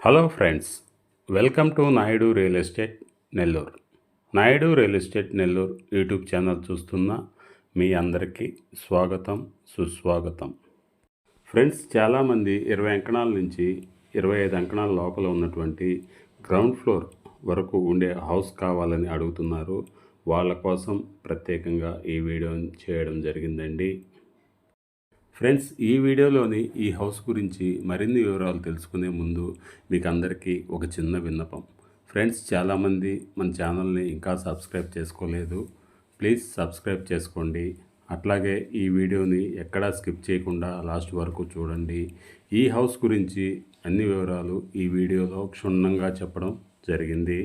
Hello friends, welcome to Naidu real estate Nellore. Naidu real estate Nellore YouTube channel చూస్తున్న మీ అందరికీ స్వాగతం, సుస్వాగతం. ఫ్రెండ్స్, చాలామంది 20 అంకణాల నుంచి 25 అంకణాల లోపల ఉన్నటువంటి గ్రౌండ్ ఫ్లోర్ వరకు ఉండే హౌస్ కావాలని అడుగుతున్నారు. వాళ్ళ కోసం ప్రత్యేకంగా ఈ వీడియో చేయడం జరిగిందండి. ఫ్రెండ్స్, ఈ వీడియోలోని ఈ హౌస్ గురించి మరిన్ని వివరాలు తెలుసుకునే ముందు మీకు అందరికీ ఒక చిన్న విన్నపం. ఫ్రెండ్స్, చాలామంది మన ఛానల్ని ఇంకా సబ్స్క్రైబ్ చేసుకోలేదు. ప్లీజ్ సబ్స్క్రైబ్ చేసుకోండి. అట్లాగే ఈ వీడియోని ఎక్కడా స్కిప్ చేయకుండా లాస్ట్ వరకు చూడండి. ఈ హౌస్ గురించి అన్ని వివరాలు ఈ వీడియోలో క్షుణ్ణంగా చెప్పడం జరిగింది.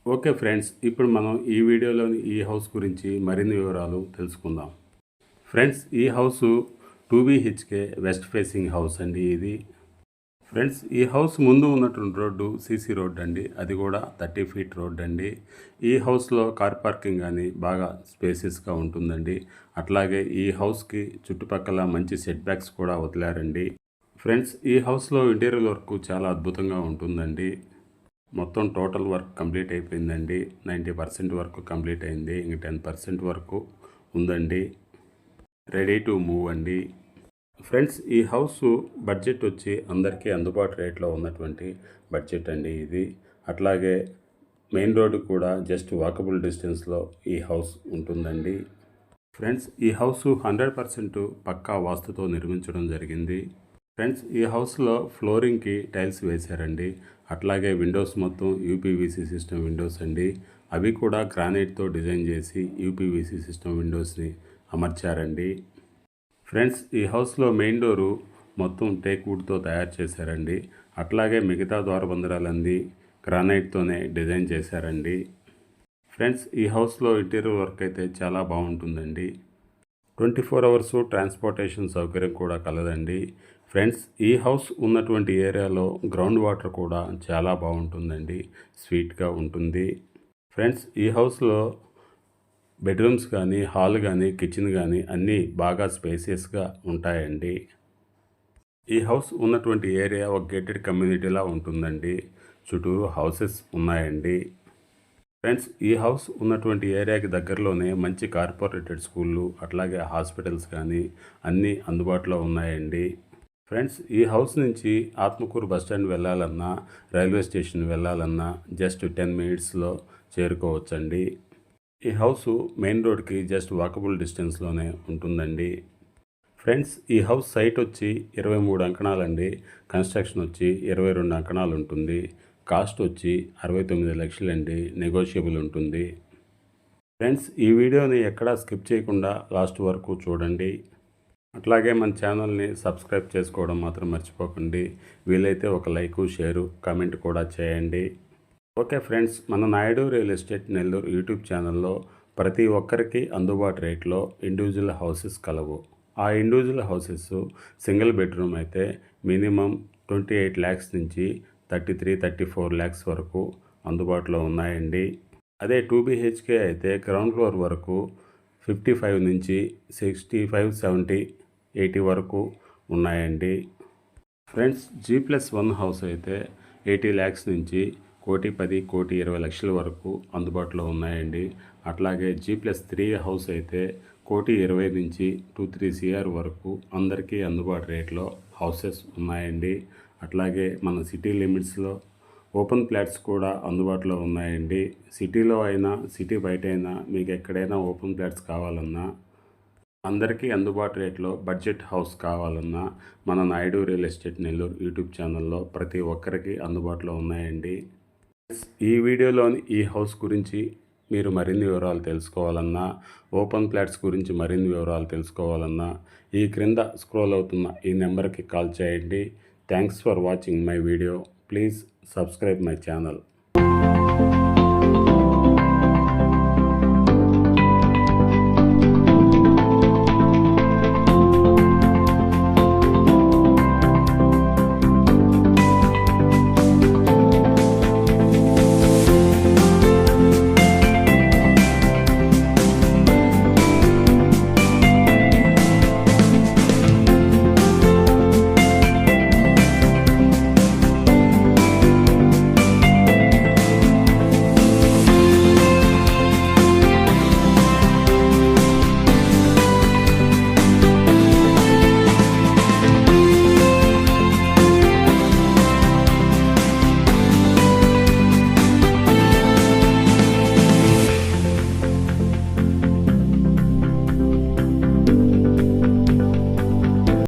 ఓకే ఫ్రెండ్స్, ఇప్పుడు మనం ఈ వీడియోలోని ఈ హౌస్ గురించి మరిన్ని వివరాలు తెలుసుకుందాం. ఫ్రెండ్స్, ఈ house 2 BHK west facing house అండి ఇది. ఫ్రెండ్స్, ఈ హౌస్ ముందు ఉన్నటువంటి రోడ్డు సీసీ రోడ్ అండి. అది కూడా 30 ఫీట్ రోడ్ అండి. ఈ హౌస్లో కార్ పార్కింగ్ కానీ బాగా స్పేసెస్గా ఉంటుందండి. అట్లాగే ఈ హౌస్కి చుట్టుపక్కల మంచి సెట్ బ్యాక్స్ కూడా వదిలారండి. ఫ్రెండ్స్, ఈ హౌస్లో ఇంటీరియర్ వర్క్ చాలా అద్భుతంగా ఉంటుందండి. మొత్తం టోటల్ వర్క్ కంప్లీట్ అయిపోయిందండి. 90% వరకు కంప్లీట్ అయింది. ఇంక 10% వరకు ఉందండి. రెడీ టు మూవ్ అండి. ఫ్రెండ్స్, ఈ హౌస్ బడ్జెట్ వచ్చి అందరికీ అందుబాటు రేట్లో ఉన్నటువంటి బడ్జెట్ అండి ఇది. అట్లాగే మెయిన్ రోడ్డు కూడా జస్ట్ వాకబుల్ డిస్టెన్స్లో ఈ హౌస్ ఉంటుందండి. ఫ్రెండ్స్, ఈ హౌస్ 100% పక్కా వాస్తుతో నిర్మించడం జరిగింది. ఫ్రెండ్స్, ఈ హౌస్లో ఫ్లోరింగ్కి టైల్స్ వేశారండి. అట్లాగే విండోస్ మొత్తం యూపీవీసీ సిస్టమ్ విండోస్ అండి. అవి కూడా గ్రానైట్తో డిజైన్ చేసి యూపీవీసీ సిస్టమ్ విండోస్ని అమర్చారండి. ఫ్రెండ్స్, ఈ హౌస్లో మెయిన్ డోరు మొత్తం టేక్ వుడ్తో తయారు చేశారండి. అట్లాగే మిగతా ద్వారబంధరాలన్నీ గ్రానైట్తోనే డిజైన్ చేశారండి. ఫ్రెండ్స్, ఈ హౌస్లో ఇంటీరియర్ వర్క్ అయితే చాలా బాగుంటుందండి. 24 అవర్స్ ట్రాన్స్పోర్టేషన్ సౌకర్యం కూడా కలదండి. ఫ్రెండ్స్, ఈ హౌస్ ఉన్నటువంటి ఏరియాలో గ్రౌండ్ వాటర్ కూడా చాలా బాగుంటుందండి. స్వీట్గా ఉంటుంది. ఫ్రెండ్స్, ఈ హౌస్లో బెడ్రూమ్స్ కానీ, హాల్ కానీ, కిచెన్ కానీ అన్నీ బాగా స్పేసియస్గా ఉంటాయండి. ఈ హౌస్ ఉన్నటువంటి ఏరియా ఒక గేటెడ్ కమ్యూనిటీలా ఉంటుందండి. చుట్టూరు హౌసెస్ ఉన్నాయండి. ఫ్రెండ్స్, ఈ హౌస్ ఉన్నటువంటి ఏరియాకి దగ్గరలోనే మంచి కార్పొరేటెడ్ స్కూళ్ళు, అట్లాగే హాస్పిటల్స్ కానీ అన్నీ అందుబాటులో ఉన్నాయండి. ఫ్రెండ్స్, ఈ హౌస్ నుంచి ఆత్మకూరు బస్టాండ్ వెళ్ళాలన్నా, రైల్వే స్టేషన్ వెళ్ళాలన్నా జస్ట్ 10 మినిట్స్లో చేరుకోవచ్చండి. ఈ హౌసు మెయిన్ రోడ్కి జస్ట్ వాకబుల్ డిస్టెన్స్లోనే ఉంటుందండి. ఫ్రెండ్స్, ఈ హౌస్ సైట్ వచ్చి 23 అంకణాలండి. కన్స్ట్రక్షన్ వచ్చి 22 అంకణాలు ఉంటుంది. కాస్ట్ వచ్చి 69 లక్షలండి. నెగోషియబుల్ ఉంటుంది. ఫ్రెండ్స్, ఈ వీడియోని ఎక్కడా స్కిప్ చేయకుండా లాస్ట్ వరకు చూడండి. అట్లాగే మన ఛానల్ని సబ్స్క్రైబ్ చేసుకోవడం మాత్రం మర్చిపోకండి. వీలైతే ఒక లైకు, షేరు, కామెంట్ కూడా చేయండి. ఓకే ఫ్రెండ్స్, మన Naidu real estate Nellore YouTube ఛానల్లో ప్రతి ఒక్కరికి అందుబాటు రేట్లో ఇండివిజువల్ హౌసెస్ కలవు. ఆ ఇండివిజువల్ హౌసెస్ సింగిల్ బెడ్రూమ్ అయితే మినిమం 28 lakhs నుంచి 33-34 lakhs వరకు అందుబాటులో ఉన్నాయండి. అదే 2 BHK అయితే గ్రౌండ్ ఫ్లోర్ వరకు 55 నుంచి 65, 70, 80 వరకు ఉన్నాయండి. ఫ్రెండ్స్, G+1 హౌస్ అయితే 80 lakhs నుంచి 1,10, 1,20 వరకు అందుబాటులో ఉన్నాయండి. అట్లాగే G+3 హౌస్ అయితే 1,20 నుంచి 2-3 CR వరకు అందరికీ అందుబాటు రేట్లో హౌసెస్ ఉన్నాయండి. అట్లాగే మన సిటీ లిమిట్స్లో ఓపెన్ ప్లాట్స్ కూడా అందుబాటులో ఉన్నాయండి. సిటీలో అయినా, సిటీ బయట అయినా మీకు ఎక్కడైనా ఓపెన్ ప్లాట్స్ కావాలన్నా, అందరికీ అందుబాటు రేట్లో బడ్జెట్ హౌస్ కావాలన్నా మన Naidu real estate Nellore YouTube ఛానల్లో ప్రతి ఒక్కరికి అందుబాటులో ఉన్నాయండి. ఈ వీడియోలోని ఈ హౌస్ గురించి మీరు మరిన్ని వివరాలు తెలుసుకోవాలన్నా, ఓపెన్ ప్లాట్స్ గురించి మరిన్ని వివరాలు తెలుసుకోవాలన్నా ఈ క్రింద స్క్రోల్ అవుతున్న ఈ నెంబర్కి కాల్ చేయండి. Thanks for watching my video. Please subscribe my channel.